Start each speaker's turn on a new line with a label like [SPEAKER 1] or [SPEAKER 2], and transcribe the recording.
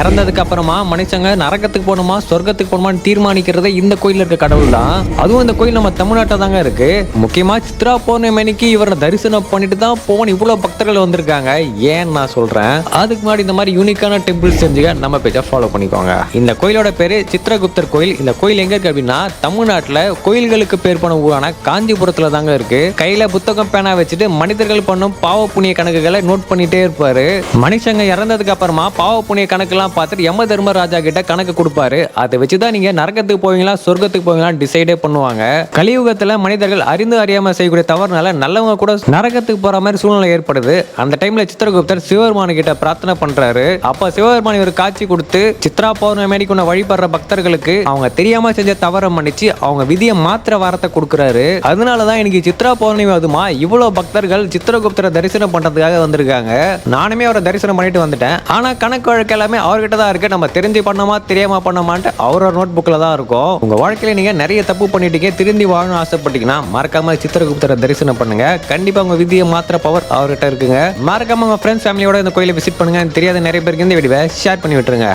[SPEAKER 1] இறந்ததுக்கு அப்புறமா மனுஷங்க நரகத்துக்கு போகணுமா சொர்க்கத்துக்கு போகணுமான்னு தீர்மானிக்கிறதே இந்த கோயில்ல இருக்க கடவுள் தான். அதுவும் இந்த கோயில் நம்ம தமிழ்நாட்டில் தாங்க இருக்கு. முக்கியமா சித்ரா பௌர்ணமிக்கு இவரை தரிசனம் பண்ணிட்டு தான் போன இவ்வளவு பக்தர்கள் வந்திருக்காங்க. ஏன் நான் சொல்றேன், அதுக்கு முன்னாடி இந்த மாதிரி யூனிக்கான டெம்பிள் செஞ்சுக்க நம்ம பேஜை ஃபாலோ பண்ணிக்கோங்க. இந்த கோயிலோட பேரு சித்ரகுப்தர் கோயில். இந்த கோயில் எங்க இருக்கு அப்படின்னா தமிழ்நாட்டுல கோயில்களுக்கு பேர் போன ஊரான காஞ்சிபுரத்துல தாங்க இருக்கு. கையில புத்தகம் பேனா வச்சுட்டு மனிதர்கள் பண்ணும் பாவ புண்ணிய கணக்குகளை நோட் பண்ணிட்டே இருப்பாரு. மனுஷங்க இறந்ததுக்கு அப்புறமா பாவ புண்ணிய கணக்கெல்லாம் பார்த்துட்டு யம தர்மராஜா கிட்ட கணக்கு கொடுப்பாரு. அதை வச்சுதான் நீங்க நரகத்துக்கு போவீங்களா சொர்க்கத்துக்கு போவீங்களா டிசைடே பண்ணுவாங்க. கலியுகத்துல மனிதர்கள் அறிந்து அறியாம செய்யக்கூடிய தவறுனால நல்லவங்க கூட நரகத்துக்கு போற மாதிரி சூழ்நிலை ஏற்படுது. அந்த டைம்ல சித்ரகுப்தர் சிவபெருமான் கிட்ட பிரார்த்தனை பண்றாரு. அப்ப சிவபெருமான் ஒரு காட்சி கொடுத்து சித்ரா பௌர்ணமிக்கு வழிபடுற பக்தர்களுக்கு அவங்க தெரியாம செஞ்ச தவறை மன்னிச்சு அவங்க விதியை மாத்திர வாரத்தை கொடுக்குறாரு. அதனாலதான் இன்னைக்கு சித்ரா பௌர்ணமி அதுமா இவ்வளவு பக்தர்கள் சித்ரகுப்தரை தரிசனம் பண்றதுக்காக வந்திருக்காங்க. நானுமே அவரை தரிசனம் பண்ணிட்டு வந்துட்டேன். ஆனா கணக்கு வழக்கு எல்லாமே அவர்கிட்ட தான் இருக்கு. நம்ம தெரிஞ்சு பண்ணோமா தெரியாம பண்ணோமான்ட்டு அவரோட நோட் புக்ல தான் இருக்கும். உங்க வாழ்க்கையில நீங்க நிறைய தப்பு பண்ணிட்டீங்க, திருந்தி வாழணும் ஆசைப்பட்டீங்கன்னா மறக்காம சித்ரகுப்தரை தரிசனம் பண்ணுங்க. கண்டிப்பா உங்க விதியை மாத்திர பவர் அவர்கிட்ட இருக்குங்க. மறக்காம உங்க ஃப்ரெண்ட்ஸ் ஃபேமிலியோட இந்த கோயிலை விசிட் பண்ணுங்க. தெரியாத நிறைய பேருக்கு இந்த வீடியோவை ஷேர் பண்ணி விட்டுருங்க.